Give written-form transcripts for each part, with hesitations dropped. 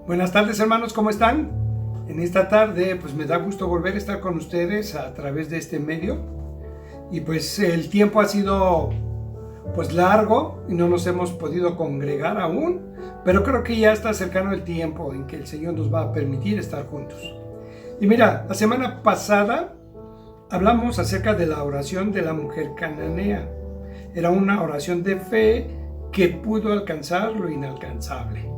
Buenas tardes, hermanos, ¿cómo están? En esta tarde pues me da gusto volver a estar con ustedes a través de este medio. Y pues el tiempo ha sido pues largo y no nos hemos podido congregar aún, pero creo que ya está cercano el tiempo en que el Señor nos va a permitir estar juntos. Y mira, la semana pasada hablamos acerca de la oración de la mujer cananea. Era una oración de fe que pudo alcanzar lo inalcanzable.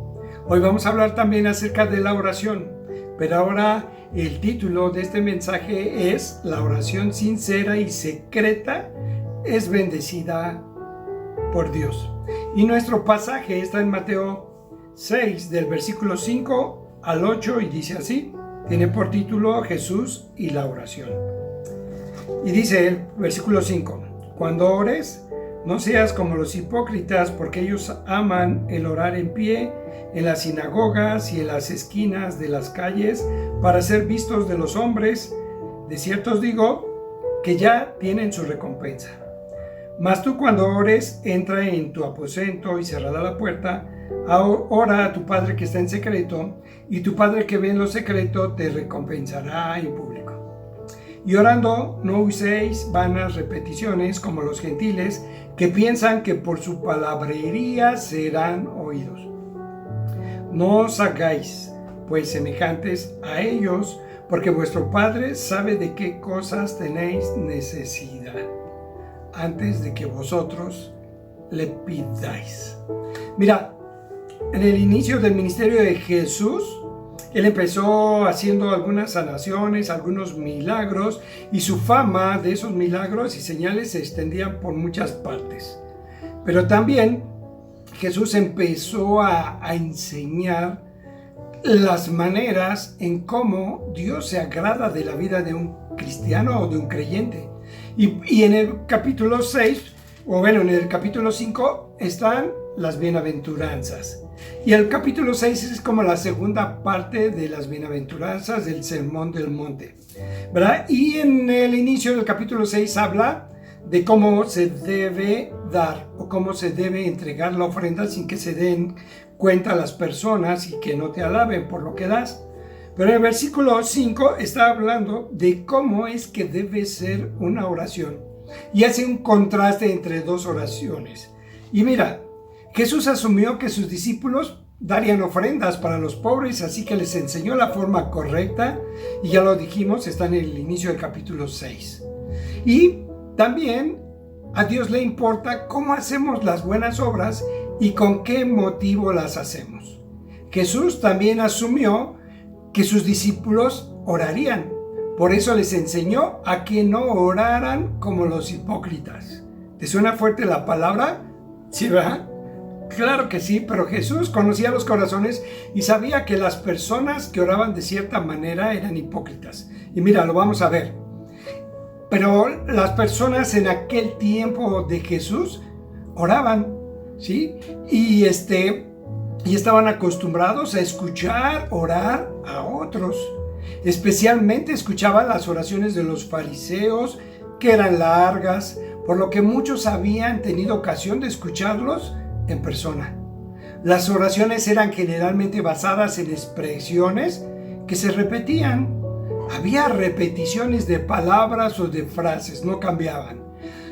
Hoy vamos a hablar también acerca de la oración, pero ahora el título de este mensaje es La oración sincera y secreta es bendecida por Dios. Y nuestro pasaje está en Mateo 6, del versículo 5 al 8, y dice así, tiene por título Jesús y la oración. Y dice el versículo 5, cuando ores, no seas como los hipócritas, porque ellos aman el orar en pie en las sinagogas y en las esquinas de las calles para ser vistos de los hombres. De cierto os digo que ya tienen su recompensa. Mas tú cuando ores, entra en tu aposento y cerrada la puerta, ora a tu Padre que está en secreto, y tu Padre que ve en lo secreto te recompensará en público. Y orando, no uséis vanas repeticiones como los gentiles, que piensan que por su palabrería serán oídos. No os hagáis, pues, semejantes a ellos, porque vuestro Padre sabe de qué cosas tenéis necesidad, antes de que vosotros le pidáis. Mira, en el inicio del ministerio de Jesús, Él empezó haciendo algunas sanaciones, algunos milagros, y su fama de esos milagros y señales se extendía por muchas partes. Pero también Jesús empezó a enseñar las maneras en cómo Dios se agrada de la vida de un cristiano o de un creyente. Y en el capítulo 6, o bueno, en el capítulo 5 están las bienaventuranzas. Y el capítulo 6 es como la segunda parte de las bienaventuranzas del Sermón del Monte, ¿verdad? Y en el inicio del capítulo 6 habla de cómo se debe dar o cómo se debe entregar la ofrenda sin que se den cuenta las personas y que no te alaben por lo que das. Pero en el versículo 5 está hablando de cómo es que debe ser una oración y hace un contraste entre dos oraciones. Y mira, Jesús asumió que sus discípulos darían ofrendas para los pobres, así que les enseñó la forma correcta, y ya lo dijimos, está en el inicio del capítulo 6. Y también a Dios le importa cómo hacemos las buenas obras y con qué motivo las hacemos. Jesús también asumió que sus discípulos orarían, por eso les enseñó a que no oraran como los hipócritas. ¿Te suena fuerte la palabra? ¿Sí, verdad? Claro que sí, pero Jesús conocía los corazones y sabía que las personas que oraban de cierta manera eran hipócritas. Y mira, lo vamos a ver. Pero las personas en aquel tiempo de Jesús oraban, ¿sí? Y estaban acostumbrados a escuchar orar a otros. Especialmente escuchaban las oraciones de los fariseos, que eran largas, por lo que muchos habían tenido ocasión de escucharlos en persona. Las oraciones eran generalmente basadas en expresiones que se repetían. Había repeticiones de palabras o de frases, no cambiaban.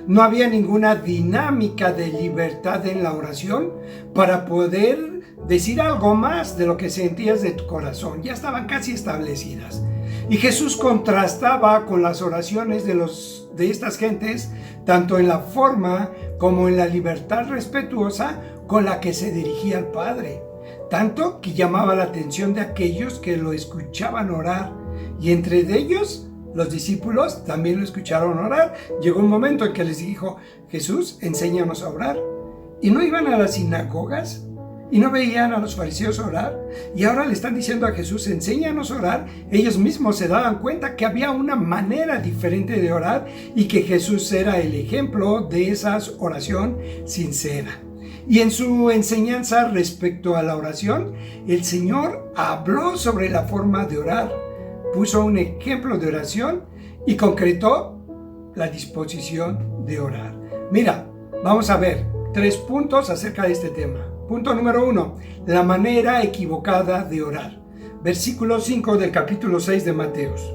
No había ninguna dinámica de libertad en la oración para poder decir algo más de lo que sentías de tu corazón. Ya estaban casi establecidas. Y Jesús contrastaba con las oraciones de estas gentes, tanto en la forma como en la libertad respetuosa con la que se dirigía al Padre, tanto que llamaba la atención de aquellos que lo escuchaban orar, y entre ellos los discípulos también lo escucharon orar. Llegó un momento en que les dijo, Jesús, enséñanos a orar. Y no iban a las sinagogas y no veían a los fariseos orar, y ahora le están diciendo a Jesús, enséñanos a orar. Ellos mismos se daban cuenta que había una manera diferente de orar y que Jesús era el ejemplo de esa oración sincera. Y en su enseñanza respecto a la oración, el Señor habló sobre la forma de orar, puso un ejemplo de oración y concretó la disposición de orar. Mira, vamos a ver 3 puntos acerca de este tema. Punto número 1. La manera equivocada de orar. Versículo 5 del capítulo 6 de Mateos.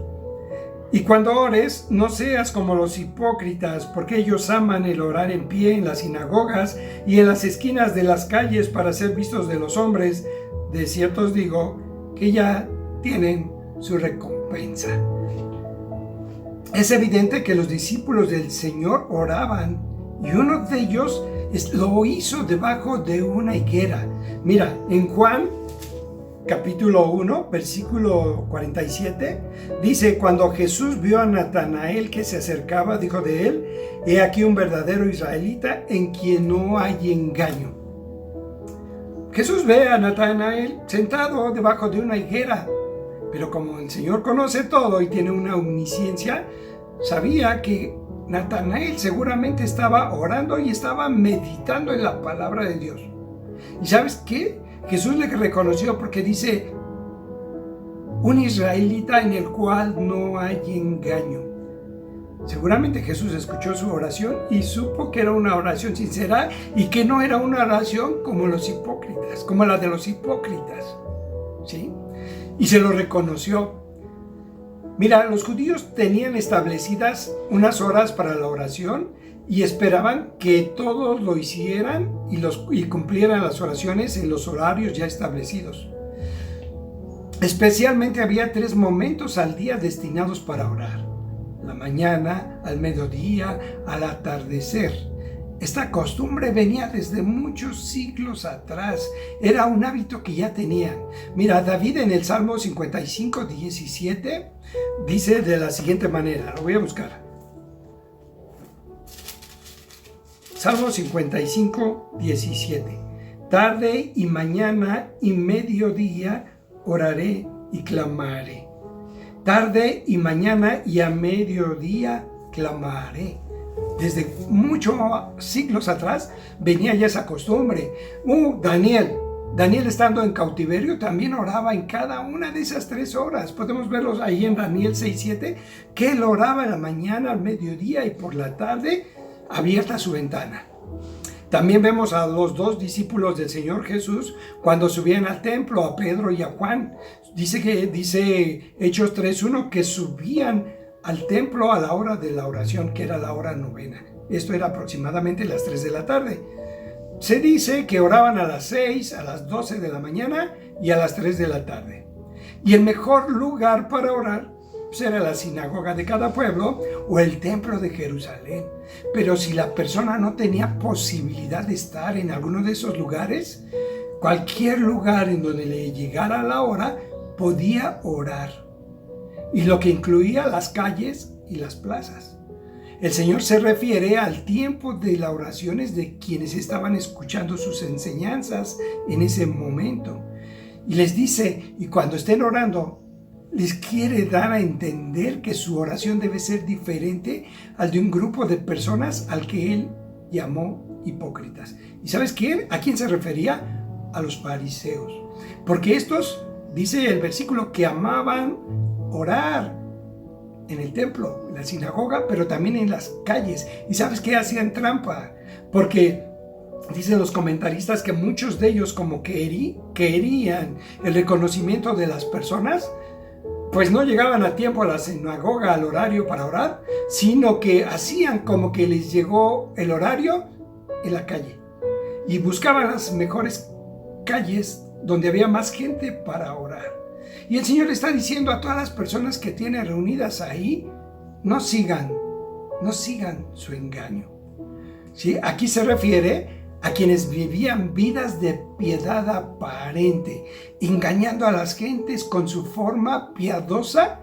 Y cuando ores, no seas como los hipócritas, porque ellos aman el orar en pie en las sinagogas y en las esquinas de las calles para ser vistos de los hombres. De cierto os digo que ya tienen su recompensa. Es evidente que los discípulos del Señor oraban y uno de ellos lo hizo debajo de una higuera. Mira, en Juan capítulo 1, versículo 47, dice: cuando Jesús vio a Natanael que se acercaba, dijo de él: he aquí un verdadero israelita en quien no hay engaño. Jesús ve a Natanael sentado debajo de una higuera, pero como el Señor conoce todo y tiene una omnisciencia, sabía que Natanael seguramente estaba orando y estaba meditando en la palabra de Dios. ¿Y sabes qué? Jesús le reconoció porque dice: un israelita en el cual no hay engaño. Seguramente Jesús escuchó su oración y supo que era una oración sincera y que no era una oración como los hipócritas, como la de los hipócritas, ¿sí? Y se lo reconoció. Mira, los judíos tenían establecidas unas horas para la oración y esperaban que todos lo hicieran y cumplieran las oraciones en los horarios ya establecidos. Especialmente había 3 momentos al día destinados para orar: la mañana, al mediodía, al atardecer. Esta costumbre venía desde muchos siglos atrás. Era un hábito que ya tenían. Mira, David en el Salmo 55, 17 dice de la siguiente manera, lo voy a buscar. Salmo 55, 17. Tarde y mañana y mediodía oraré y clamaré. Tarde y mañana y a mediodía clamaré. Desde muchos siglos atrás venía ya esa costumbre. Daniel estando en cautiverio también oraba en cada una de esas 3 horas. Podemos verlos ahí en Daniel 6:7, que él oraba en la mañana, al mediodía y por la tarde, abierta su ventana. También vemos a los 2 discípulos del Señor Jesús cuando subían al templo, a Pedro y a Juan. Dice Hechos 3:1 que subían al templo a la hora de la oración, que era la hora novena. Esto era aproximadamente las 3 de la tarde. Se dice que oraban a las 6, a las 12 de la mañana y a las 3 de la tarde. Y el mejor lugar para orar era la sinagoga de cada pueblo o el templo de Jerusalén. Pero si la persona no tenía posibilidad de estar en alguno de esos lugares, cualquier lugar en donde le llegara la hora podía orar. Y lo que incluía las calles y las plazas. El Señor se refiere al tiempo de las oraciones de quienes estaban escuchando sus enseñanzas en ese momento. Y les dice, y cuando estén orando, les quiere dar a entender que su oración debe ser diferente al de un grupo de personas al que Él llamó hipócritas. ¿Y sabes quién? ¿A quién se refería? A los fariseos. Porque estos, dice el versículo, que amaban orar en el templo, en la sinagoga, pero también en las calles. ¿Y sabes qué? Hacían trampa, porque dicen los comentaristas que muchos de ellos como querían el reconocimiento de las personas, pues no llegaban a tiempo a la sinagoga, al horario para orar, sino que hacían como que les llegó el horario en la calle y buscaban las mejores calles donde había más gente para orar. Y el Señor le está diciendo a todas las personas que tiene reunidas ahí, no sigan su engaño. ¿Sí? Aquí se refiere a quienes vivían vidas de piedad aparente, engañando a las gentes con su forma piadosa,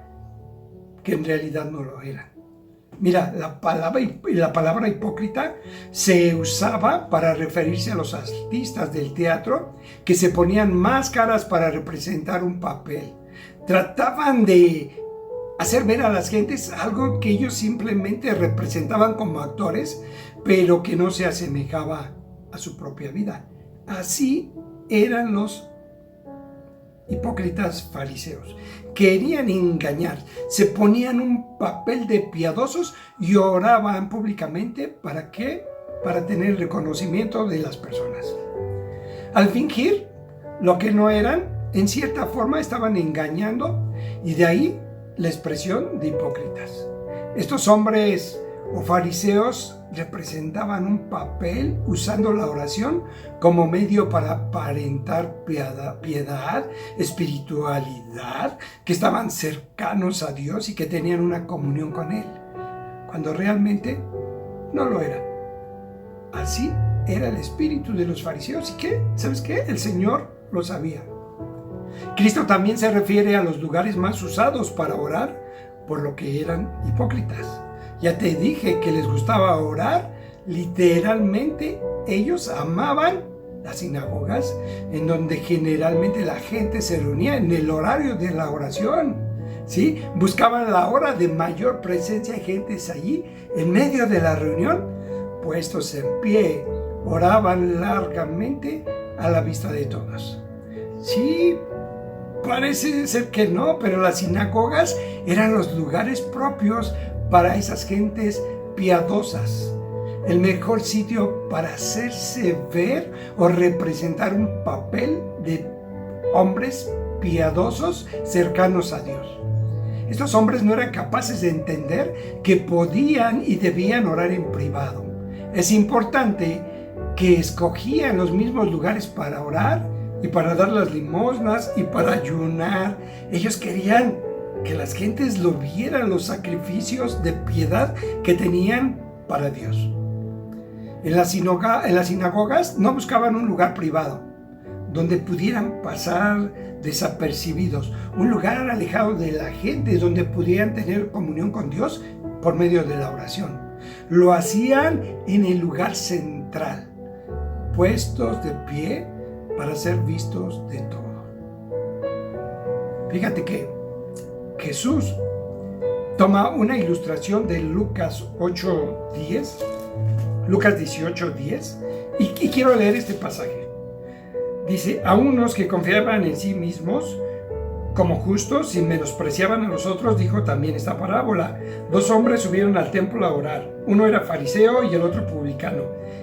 que en realidad no lo eran. Mira, la palabra hipócrita se usaba para referirse a los artistas del teatro que se ponían máscaras para representar un papel. Trataban de hacer ver a las gentes algo que ellos simplemente representaban como actores, pero que no se asemejaba a su propia vida. Así eran los hipócritas fariseos. Querían engañar, se ponían un papel de piadosos y oraban públicamente. ¿Para qué? Para tener el reconocimiento de las personas. Al fingir lo que no eran, en cierta forma estaban engañando, y de ahí la expresión de hipócritas. Estos hombres o fariseos representaban un papel usando la oración como medio para aparentar piedad, espiritualidad, que estaban cercanos a Dios y que tenían una comunión con Él, cuando realmente no lo era. Así era el espíritu de los fariseos. ¿Y qué? ¿Sabes qué? El Señor lo sabía. Cristo también se refiere a los lugares más usados para orar, por lo que eran hipócritas. Ya te dije que les gustaba orar. Literalmente ellos amaban las sinagogas, en donde generalmente la gente se reunía en el horario de la oración, ¿sí? Buscaban la hora de mayor presencia de gentes allí, en medio de la reunión, puestos en pie, oraban largamente a la vista de todos. Sí, parece ser que no, pero las sinagogas eran los lugares propios para esas gentes piadosas, el mejor sitio para hacerse ver o representar un papel de hombres piadosos cercanos a Dios. Estos hombres no eran capaces de entender que podían y debían orar en privado. Es importante que escogían los mismos lugares para orar y para dar las limosnas y para ayunar. Ellos querían que las gentes lo vieran, los sacrificios de piedad que tenían para Dios. En las sinagogas no buscaban un lugar privado donde pudieran pasar desapercibidos, un lugar alejado de la gente donde pudieran tener comunión con Dios por medio de la oración. Lo hacían en el lugar central, puestos de pie para ser vistos de todo. Fíjate que Jesús toma una ilustración de Lucas 8:10, Lucas 18:10, y quiero leer este pasaje. Dice: a unos que confiaban en sí mismos como justos y menospreciaban a los otros, dijo también esta parábola. 2 hombres subieron al templo a orar. Uno era fariseo y el otro publicano.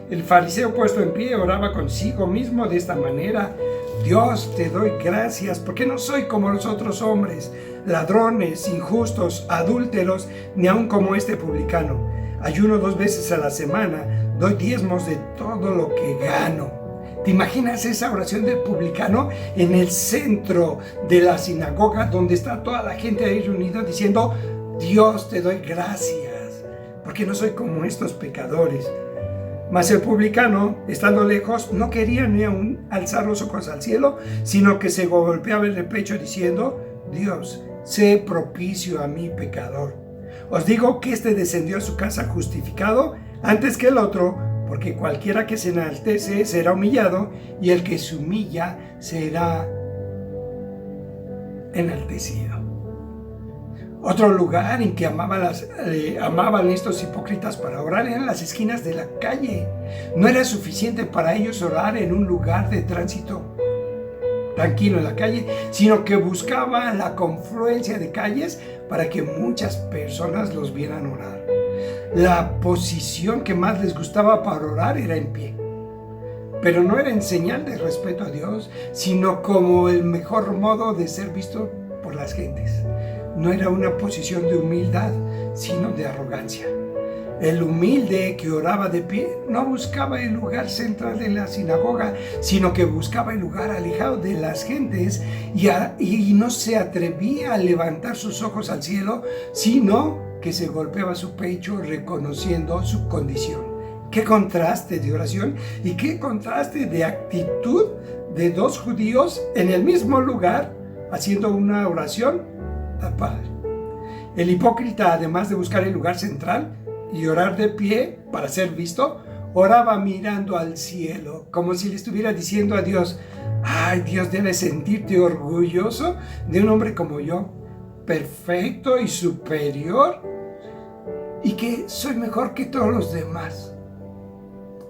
El fariseo, puesto en pie, oraba consigo mismo de esta manera: Dios, te doy gracias porque no soy como los otros hombres, ladrones, injustos, adúlteros, ni aun como este publicano. Ayuno 2 veces a la semana, doy diezmos de todo lo que gano. ¿Te imaginas esa oración del publicano en el centro de la sinagoga, donde está toda la gente ahí reunida diciendo: Dios, te doy gracias porque no soy como estos pecadores? Mas el publicano, estando lejos, no quería ni aún alzar los ojos al cielo, sino que se golpeaba el pecho diciendo: Dios, sé propicio a mí, pecador. Os digo que este descendió a su casa justificado antes que el otro, porque cualquiera que se enaltece será humillado, y el que se humilla será enaltecido. Otro lugar en que amaban estos hipócritas para orar eran las esquinas de la calle. No era suficiente para ellos orar en un lugar de tránsito tranquilo en la calle, sino que buscaban la confluencia de calles para que muchas personas los vieran orar. La posición que más les gustaba para orar era en pie, pero no era en señal de respeto a Dios, sino como el mejor modo de ser visto por las gentes. No era una posición de humildad, sino de arrogancia. El humilde que oraba de pie no buscaba el lugar central de la sinagoga, sino que buscaba el lugar alejado de las gentes, y no se atrevía a levantar sus ojos al cielo, sino que se golpeaba su pecho reconociendo su condición. Qué contraste de oración y qué contraste de actitud de 2 judíos en el mismo lugar haciendo una oración al Padre. El hipócrita, además de buscar el lugar central y orar de pie para ser visto, oraba mirando al cielo, como si le estuviera diciendo a Dios: ay, Dios, debes sentirte orgulloso de un hombre como yo, perfecto y superior, y que soy mejor que todos los demás.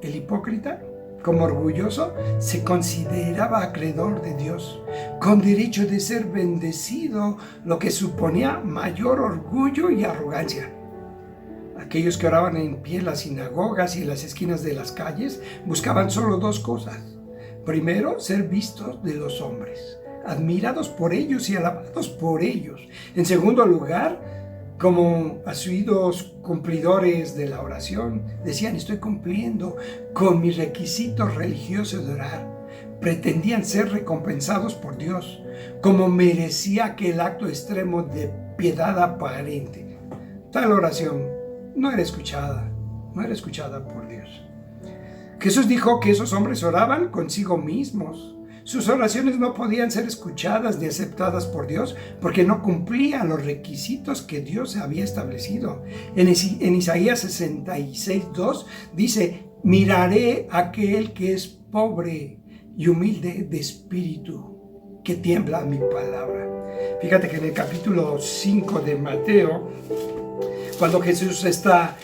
El hipócrita, como orgulloso, se consideraba acreedor de Dios, con derecho de ser bendecido, lo que suponía mayor orgullo y arrogancia. Aquellos que oraban en pie en las sinagogas y en las esquinas de las calles buscaban solo 2 cosas: Primero, ser vistos de los hombres, admirados por ellos y alabados por ellos. En segundo lugar, como asiduos cumplidores de la oración, decían: estoy cumpliendo con mis requisitos religiosos de orar. Pretendían ser recompensados por Dios, como merecía aquel acto extremo de piedad aparente. Tal oración no era escuchada por Dios. Jesús dijo que esos hombres oraban consigo mismos. Sus oraciones no podían ser escuchadas ni aceptadas por Dios porque no cumplían los requisitos que Dios había establecido. En Isaías 66:2 dice: miraré a aquel que es pobre y humilde de espíritu, que tiembla a mi palabra. Fíjate que en el capítulo 5 de Mateo, cuando Jesús está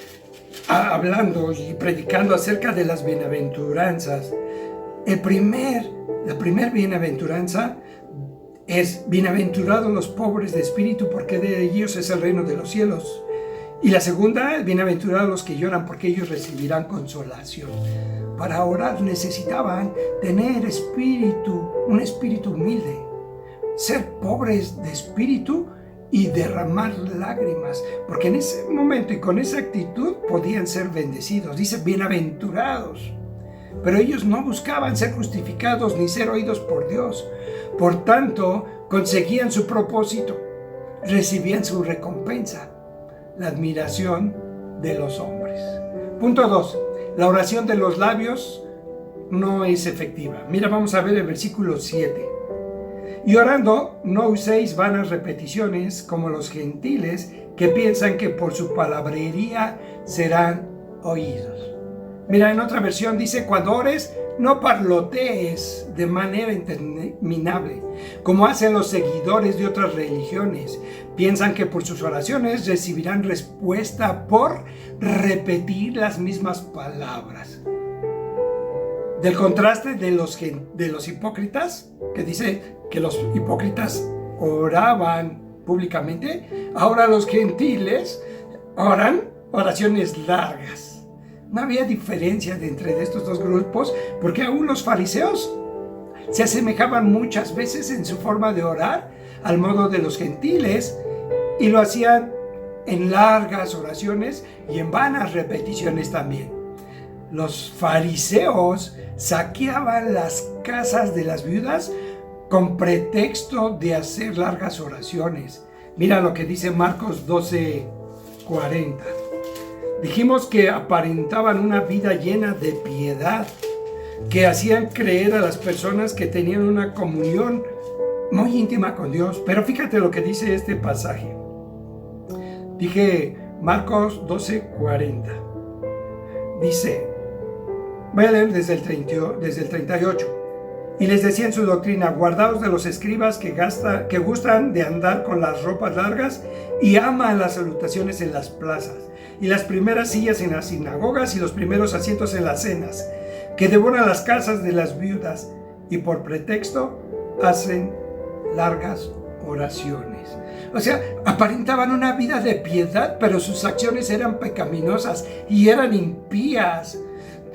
hablando y predicando acerca de las bienaventuranzas, la primer bienaventuranza es: bienaventurados los pobres de espíritu, porque de ellos es el reino de los cielos. Y la segunda, bienaventurados los que lloran, porque ellos recibirán consolación. Para orar necesitaban tener un espíritu humilde, ser pobres de espíritu y derramar lágrimas, porque en ese momento y con esa actitud podían ser bendecidos. Dice: bienaventurados. Pero ellos no buscaban ser justificados ni ser oídos por Dios. Por tanto, conseguían su propósito, recibían su recompensa, la admiración de los hombres. Punto 2. La oración de los labios no es efectiva. Mira, vamos a ver el versículo 7. Y orando, no uséis vanas repeticiones como los gentiles, que piensan que por su palabrería serán oídos. Mira, en otra versión dice: cuando ores, no parlotees de manera interminable, como hacen los seguidores de otras religiones. Piensan que por sus oraciones recibirán respuesta por repetir las mismas palabras. Del contraste de los hipócritas, que dice que los hipócritas oraban públicamente, ahora los gentiles oran oraciones largas. No había diferencia entre estos dos grupos, porque aún los fariseos se asemejaban muchas veces en su forma de orar al modo de los gentiles, y lo hacían en largas oraciones y en vanas repeticiones también. Los fariseos saqueaban las casas de las viudas con pretexto de hacer largas oraciones. Mira lo que dice Marcos 12:40. Dijimos que aparentaban una vida llena de piedad, que hacían creer a las personas que tenían una comunión muy íntima con Dios. Pero fíjate lo que dice este pasaje. Dije Marcos 12:40. Dice, voy a leer desde el 38. Y les decía en su doctrina: guardaos de los escribas que gustan de andar con las ropas largas y aman las salutaciones en las plazas, y las primeras sillas en las sinagogas y los primeros asientos en las cenas, que devoran las casas de las viudas y por pretexto hacen largas oraciones. O sea, aparentaban una vida de piedad, pero sus acciones eran pecaminosas y eran impías.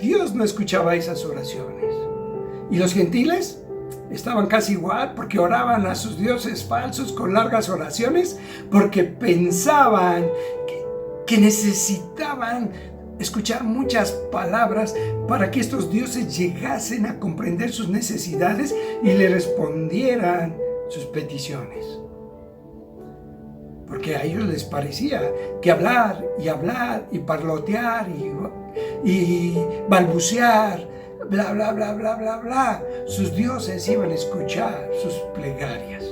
Dios no escuchaba esas oraciones. Y los gentiles estaban casi igual, porque oraban a sus dioses falsos con largas oraciones, porque pensaban que necesitaban escuchar muchas palabras para que estos dioses llegasen a comprender sus necesidades y le respondieran sus peticiones. Porque a ellos les parecía que hablar y parlotear y balbucear, bla, bla, bla, bla, bla, bla, sus dioses iban a escuchar sus plegarias.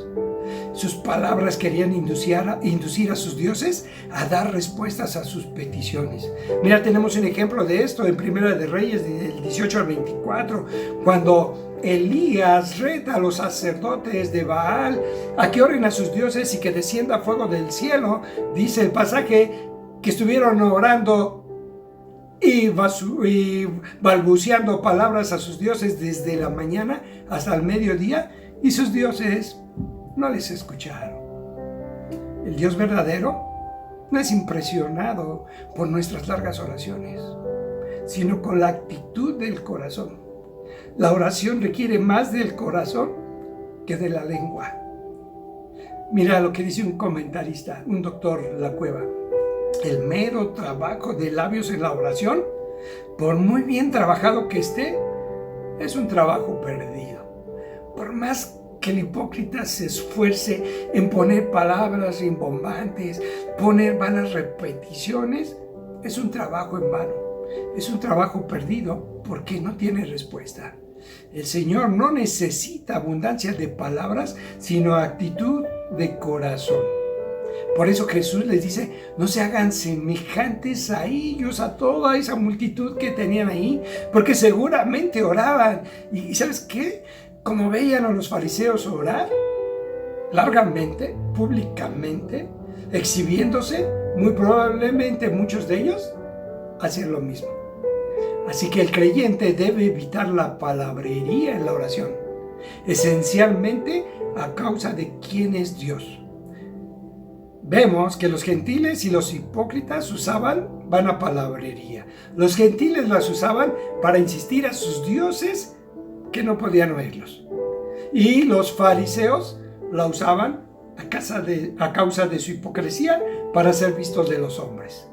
Sus palabras querían inducir a sus dioses a dar respuestas a sus peticiones. Mira, tenemos un ejemplo de esto en Primera de Reyes, del 18 al 24, cuando Elías reta a los sacerdotes de Baal a que oren a sus dioses y que descienda fuego del cielo. Dice el pasaje que estuvieron orando y balbuceando palabras a sus dioses desde la mañana hasta el mediodía, y sus dioses no les escucharon. El Dios verdadero no es impresionado por nuestras largas oraciones, sino con la actitud del corazón. La oración requiere más del corazón que de la lengua. Mira lo que dice un comentarista, un doctor La Cueva. El mero trabajo de labios en la oración, por muy bien trabajado que esté, es un trabajo perdido. Por más que el hipócrita se esfuerce en poner palabras rimbombantes, poner vanas repeticiones, es un trabajo en vano. Es un trabajo perdido porque no tiene respuesta. El Señor no necesita abundancia de palabras, sino actitud de corazón. Por eso Jesús les dice, no se hagan semejantes a ellos, a toda esa multitud que tenían ahí, porque seguramente oraban. ¿Y sabes qué? Como veían a los fariseos orar, largamente, públicamente, exhibiéndose, muy probablemente muchos de ellos hacían lo mismo. Así que el creyente debe evitar la palabrería en la oración, esencialmente a causa de quién es Dios. Vemos que los gentiles y los hipócritas usaban vana palabrería. Los gentiles las usaban para insistir a sus dioses que no podían oírlos. Y los fariseos la usaban a causa de su hipocresía para ser vistos de los hombres.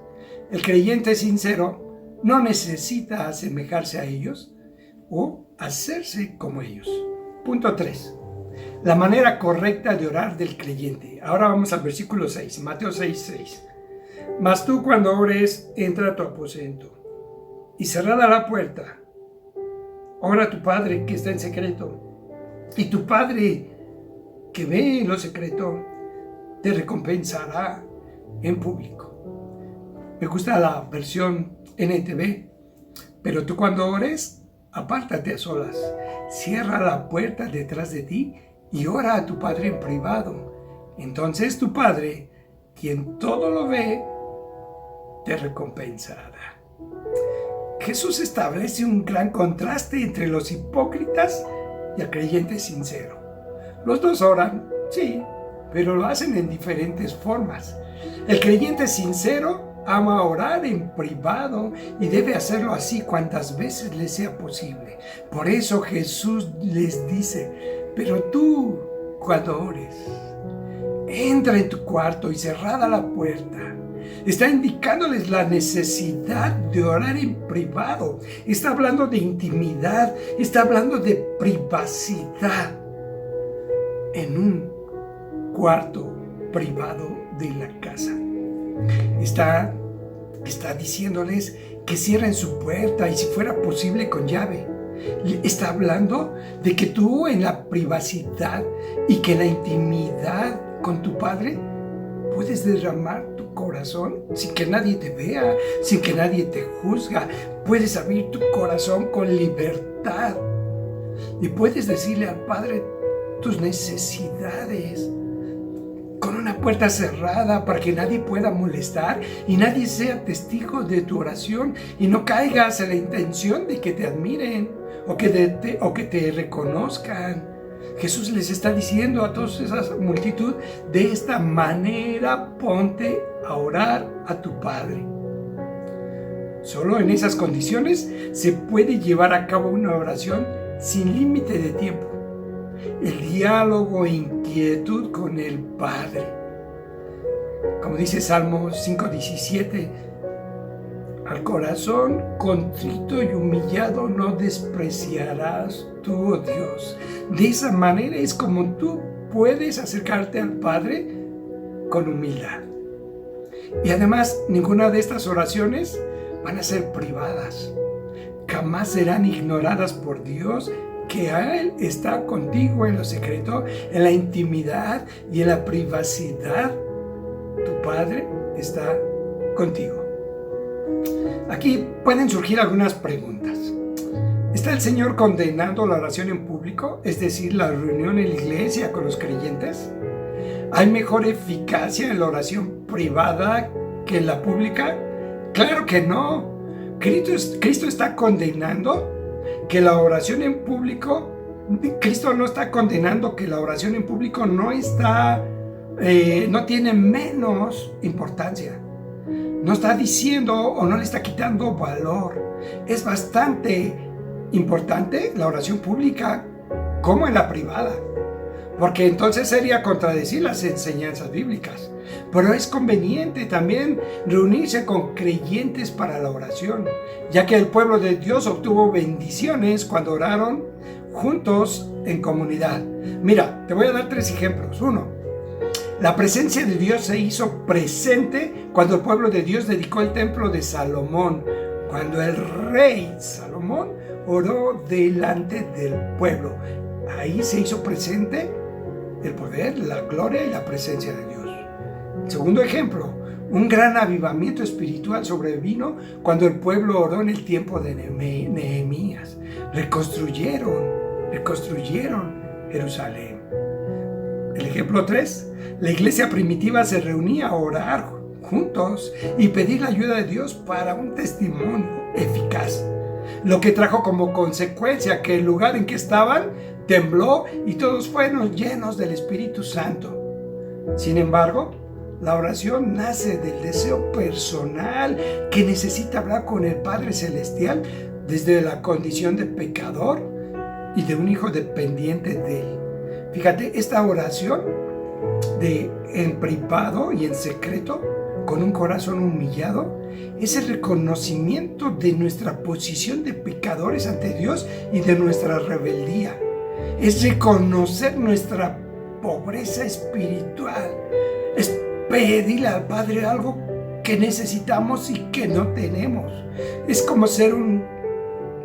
El creyente sincero no necesita asemejarse a ellos o hacerse como ellos. Punto 3. La manera correcta de orar del creyente. Ahora vamos al versículo 6, Mateo 6:6. Mas tú cuando ores, entra a tu aposento y cerrada la puerta, ora a tu Padre que está en secreto, y tu Padre que ve en lo secreto te recompensará en público. Me gusta la versión NTV, pero tú cuando ores, apártate a solas, cierra la puerta detrás de ti y ora a tu Padre en privado. Entonces tu Padre, quien todo lo ve, te recompensará. Jesús establece un gran contraste entre los hipócritas y el creyente sincero. Los dos oran, sí, pero lo hacen en diferentes formas. El creyente sincero ama orar en privado y debe hacerlo así cuantas veces le sea posible. Por eso Jesús les dice, pero tú, cuando ores, entra en tu cuarto y cerrada la puerta. Está indicándoles la necesidad de orar en privado. Está hablando de intimidad, está hablando de privacidad en un cuarto privado de la casa. Está diciéndoles que cierren su puerta y si fuera posible con llave. Está hablando de que tú en la privacidad y que en la intimidad con tu Padre puedes derramar tu corazón sin que nadie te vea, sin que nadie te juzga. Puedes abrir tu corazón con libertad y puedes decirle al Padre tus necesidades con una puerta cerrada para que nadie pueda molestar y nadie sea testigo de tu oración y no caigas en la intención de que te admiren o que te reconozcan. Jesús les está diciendo a toda esa multitud, de esta manera ponte a orar a tu Padre. Solo en esas condiciones se puede llevar a cabo una oración sin límite de tiempo. El diálogo e inquietud con el Padre. Como dice Salmo 5:17, al corazón contrito y humillado no despreciarás tú, oh Dios. De esa manera es como tú puedes acercarte al Padre con humildad. Y además, ninguna de estas oraciones van a ser privadas. Jamás serán ignoradas por Dios, que a Él está contigo en lo secreto, en la intimidad y en la privacidad. Tu Padre está contigo. Aquí pueden surgir algunas preguntas. ¿Está el Señor condenando la oración en público, es decir, la reunión en la iglesia con los creyentes? ¿Hay mejor eficacia en la oración privada que en la pública? Claro que no. Cristo está condenando que la oración en público, Cristo no está condenando que la oración en público no tiene menos importancia. No está diciendo o no le está quitando valor. Es bastante importante la oración pública como en la privada, porque entonces sería contradecir las enseñanzas bíblicas. Pero es conveniente también reunirse con creyentes para la oración, ya que el pueblo de Dios obtuvo bendiciones cuando oraron juntos en comunidad. Mira, te voy a dar 3 ejemplos. 1. La presencia de Dios se hizo presente cuando el pueblo de Dios dedicó el templo de Salomón, cuando el rey Salomón oró delante del pueblo. Ahí se hizo presente el poder, la gloria y la presencia de Dios. Segundo ejemplo, un gran avivamiento espiritual sobrevino cuando el pueblo oró en el tiempo de Nehemías. Reconstruyeron Jerusalén. El ejemplo 3, la iglesia primitiva se reunía a orar juntos y pedir la ayuda de Dios para un testimonio eficaz, lo que trajo como consecuencia que el lugar en que estaban tembló y todos fueron llenos del Espíritu Santo. Sin embargo, la oración nace del deseo personal que necesita hablar con el Padre Celestial desde la condición de pecador y de un hijo dependiente de Él. Fíjate, esta oración en privado y en secreto, con un corazón humillado, es el reconocimiento de nuestra posición de pecadores ante Dios y de nuestra rebeldía. Es reconocer nuestra pobreza espiritual. Es pedirle al Padre algo que necesitamos y que no tenemos. Es como ser un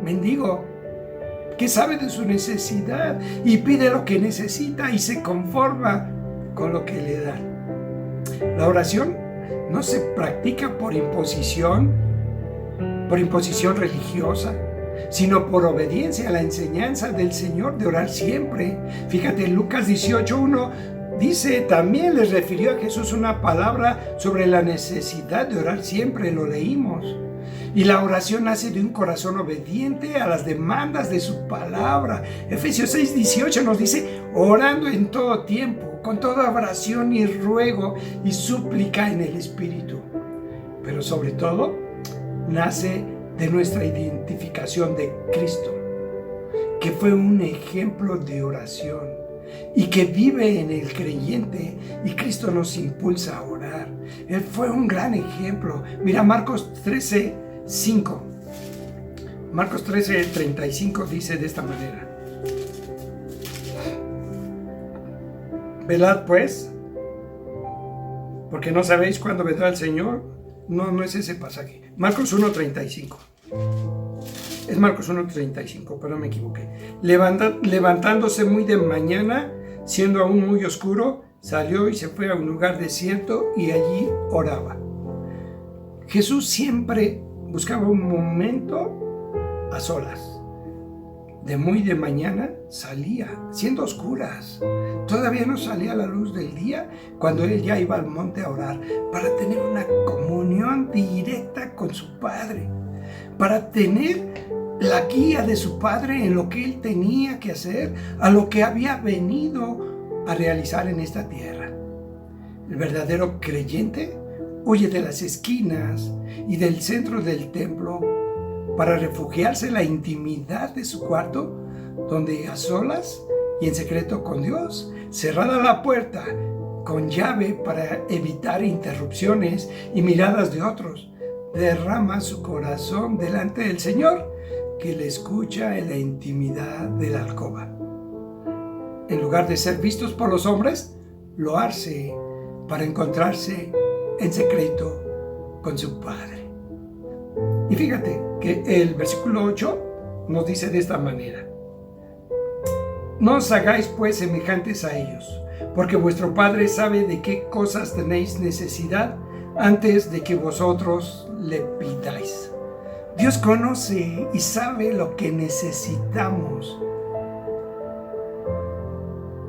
mendigo que sabe de su necesidad y pide lo que necesita y se conforma con lo que le dan. La oración no se practica por imposición religiosa, sino por obediencia a la enseñanza del Señor de orar siempre. Fíjate, en Lucas 18:1 dice, también les refirió a Jesús una palabra sobre la necesidad de orar siempre, lo leímos. Y la oración nace de un corazón obediente a las demandas de su palabra. Efesios 6:18 nos dice, orando en todo tiempo, con toda oración y ruego y súplica en el Espíritu. Pero sobre todo, nace de nuestra identificación de Cristo, que fue un ejemplo de oración y que vive en el creyente, y Cristo nos impulsa a orar. Él fue un gran ejemplo. Mira, Marcos 13:5. Marcos 13:35 dice de esta manera: velad pues, porque no sabéis cuándo vendrá el Señor. No es ese pasaje. Marcos 1:35. Es Marcos 1:35, pero me equivoqué. Levantándose muy de mañana, siendo aún muy oscuro, salió y se fue a un lugar desierto y allí oraba. Jesús siempre buscaba un momento a solas. De muy de mañana salía, siendo oscuras. Todavía no salía la luz del día cuando él ya iba al monte a orar para tener una comunión directa con su Padre, para tener la guía de su Padre en lo que él tenía que hacer, a lo que había venido a realizar en esta tierra. El verdadero creyente huye de las esquinas y del centro del templo para refugiarse en la intimidad de su cuarto, donde a solas y en secreto con Dios, cerrada la puerta con llave para evitar interrupciones y miradas de otros, derrama su corazón delante del Señor, que le escucha en la intimidad de la alcoba. En lugar de ser vistos por los hombres, lo hace para encontrarse en secreto con su Padre. Y fíjate que el versículo 8 nos dice de esta manera: no os hagáis pues semejantes a ellos, porque vuestro Padre sabe de qué cosas tenéis necesidad antes de que vosotros le pidáis. Dios conoce y sabe lo que necesitamos.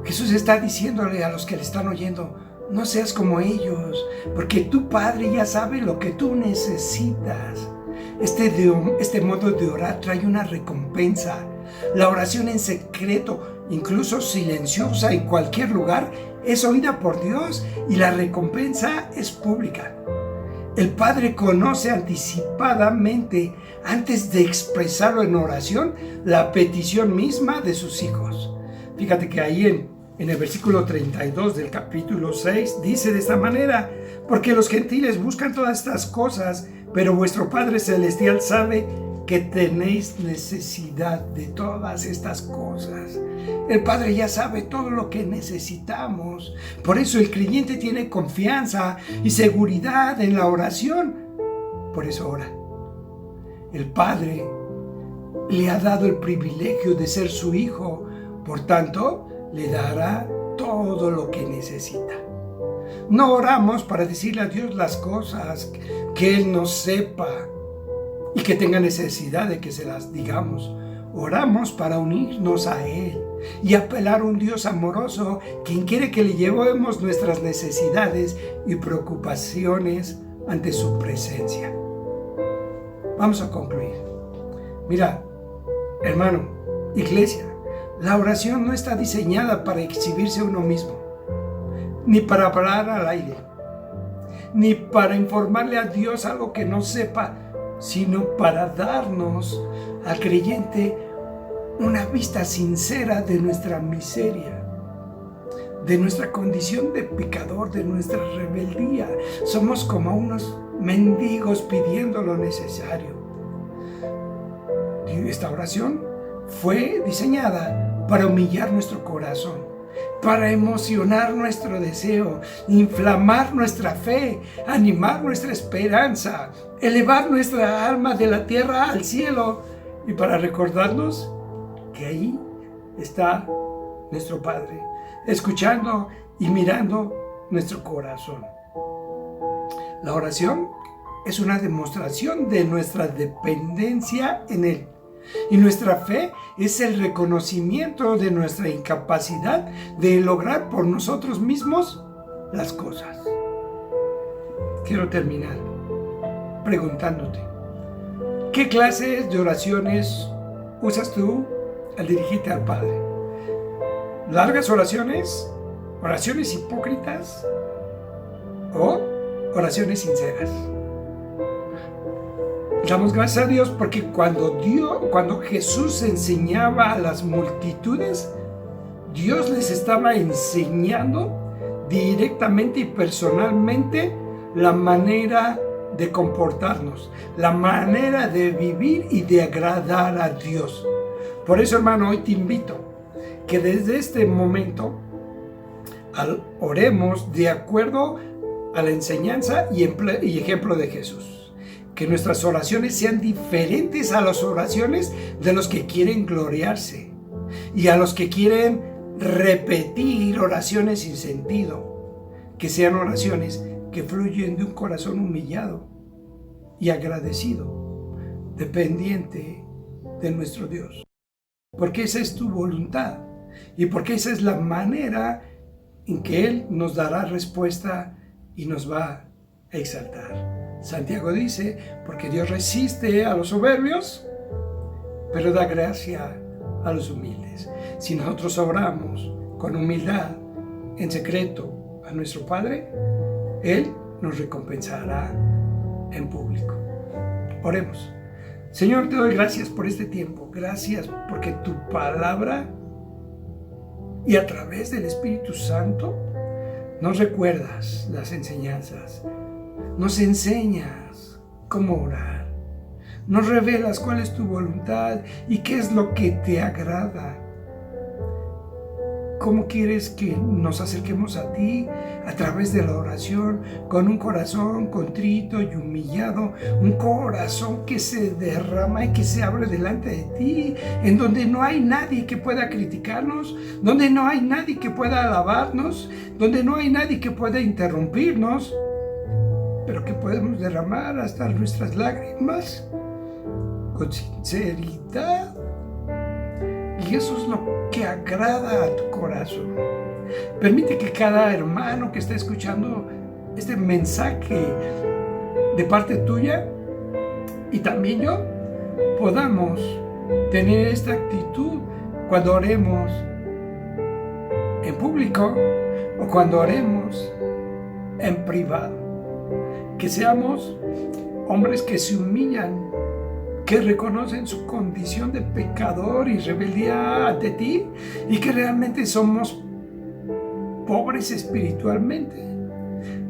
Jesús está diciéndole a los que le están oyendo: no seas como ellos, porque tu Padre ya sabe lo que tú necesitas. Este modo de orar trae una recompensa. La oración en secreto, incluso silenciosa en cualquier lugar, es oída por Dios y la recompensa es pública. El Padre conoce anticipadamente, antes de expresarlo en oración, la petición misma de sus hijos. Fíjate que ahí en el versículo 32 del capítulo 6 dice de esta manera: porque los gentiles buscan todas estas cosas, pero vuestro Padre Celestial sabe que tenéis necesidad de todas estas cosas. El Padre ya sabe todo lo que necesitamos. Por eso el creyente tiene confianza y seguridad en la oración. Por eso ora. El Padre le ha dado el privilegio de ser su hijo. Por tanto, le dará todo lo que necesita. No oramos para decirle a Dios las cosas que Él no sepa y que tenga necesidad de que se las digamos. Oramos para unirnos a Él y apelar a un Dios amoroso, quien quiere que le llevemos nuestras necesidades y preocupaciones ante su presencia. Vamos a concluir. Mira, hermano, iglesia, la oración no está diseñada para exhibirse a uno mismo, ni para hablar al aire, ni para informarle a Dios algo que no sepa, sino para darnos al creyente una vista sincera de nuestra miseria, de nuestra condición de pecador, de nuestra rebeldía. Somos como unos mendigos pidiendo lo necesario. Y esta oración fue diseñada para humillar nuestro corazón, para emocionar nuestro deseo, inflamar nuestra fe, animar nuestra esperanza, elevar nuestra alma de la tierra al cielo, y para recordarnos que ahí está nuestro Padre, escuchando y mirando nuestro corazón. La oración es una demostración de nuestra dependencia en Él. Y nuestra fe es el reconocimiento de nuestra incapacidad de lograr por nosotros mismos las cosas. Quiero terminar preguntándote: ¿qué clases de oraciones usas tú al dirigirte al Padre? ¿Largas oraciones? ¿Oraciones hipócritas? ¿O oraciones sinceras? Damos gracias a Dios porque cuando Jesús enseñaba a las multitudes, Dios les estaba enseñando directamente y personalmente la manera de comportarnos, la manera de vivir y de agradar a Dios. Por eso, hermano, hoy te invito que desde este momento oremos de acuerdo a la enseñanza y ejemplo de Jesús. Que nuestras oraciones sean diferentes a las oraciones de los que quieren gloriarse y a los que quieren repetir oraciones sin sentido. Que sean oraciones que fluyen de un corazón humillado y agradecido, dependiente de nuestro Dios. Porque esa es tu voluntad y porque esa es la manera en que Él nos dará respuesta y nos va a exaltar. Santiago dice: porque Dios resiste a los soberbios, pero da gracia a los humildes. Si nosotros oramos con humildad, en secreto, a nuestro Padre, Él nos recompensará en público. Oremos. Señor, te doy gracias por este tiempo. Gracias porque tu palabra y a través del Espíritu Santo nos recuerdas las enseñanzas. Nos enseñas cómo orar, nos revelas cuál es tu voluntad y qué es lo que te agrada. ¿Cómo quieres que nos acerquemos a ti? A través de la oración, con un corazón contrito y humillado, un corazón que se derrama y que se abre delante de ti, en donde no hay nadie que pueda criticarnos, donde no hay nadie que pueda alabarnos, donde no hay nadie que pueda interrumpirnos, pero que podemos derramar hasta nuestras lágrimas con sinceridad. Y eso es lo que agrada a tu corazón. Permite que cada hermano que está escuchando este mensaje de parte tuya y también yo podamos tener esta actitud cuando oremos en público o cuando oremos en privado. que seamos hombres que se humillan, que reconocen su condición de pecador y rebeldía ante ti, y que realmente somos pobres espiritualmente,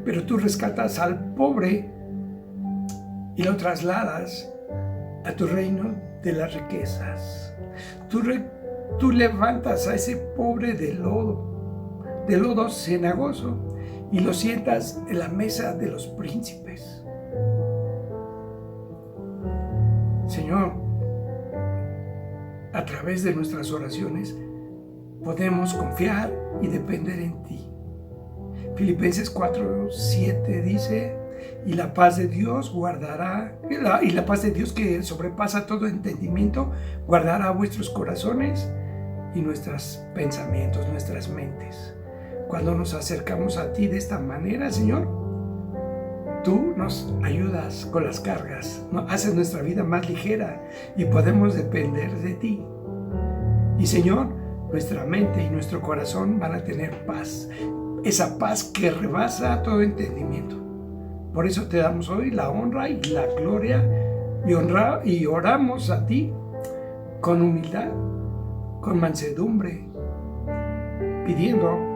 pero tú rescatas al pobre y lo trasladas a tu reino de las riquezas. Tú levantas a ese pobre de lodo cenagoso, y lo sientas en la mesa de los príncipes. Señor, a través de nuestras oraciones podemos confiar y depender en ti. Filipenses 4:7 dice: y la paz de Dios que sobrepasa todo entendimiento, guardará vuestros corazones y nuestros pensamientos, nuestras mentes. Cuando nos acercamos a ti de esta manera, Señor, tú nos ayudas con las cargas, haces nuestra vida más ligera y podemos depender de ti. Y Señor, nuestra mente y nuestro corazón van a tener paz, esa paz que rebasa todo entendimiento. Por eso te damos hoy la honra y la gloria y oramos a ti con humildad, con mansedumbre, pidiendo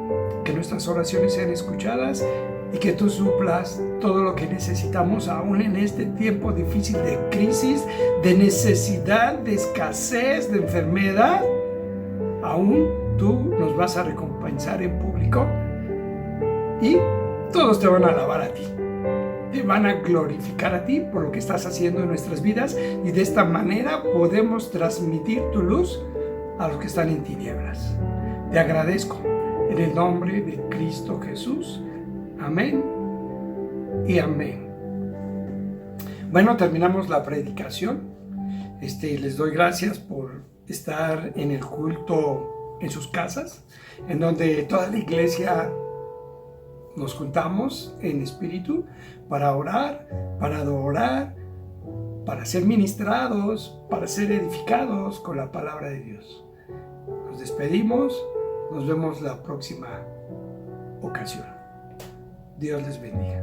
que nuestras oraciones sean escuchadas y que tú suplas todo lo que necesitamos aún en este tiempo difícil de crisis, de necesidad, de escasez, de enfermedad. Aún tú nos vas a recompensar en público y todos te van a alabar a ti. Te van a glorificar a ti por lo que estás haciendo en nuestras vidas, y de esta manera podemos transmitir tu luz a los que están en tinieblas. Te agradezco en el nombre de Cristo Jesús. Amén y amén. Bueno, terminamos la predicación. Les doy gracias por estar en el culto en sus casas, en donde toda la iglesia nos juntamos en espíritu para orar, para adorar, para ser ministrados, para ser edificados con la palabra de Dios. Nos despedimos, nos vemos la próxima ocasión. Dios les bendiga.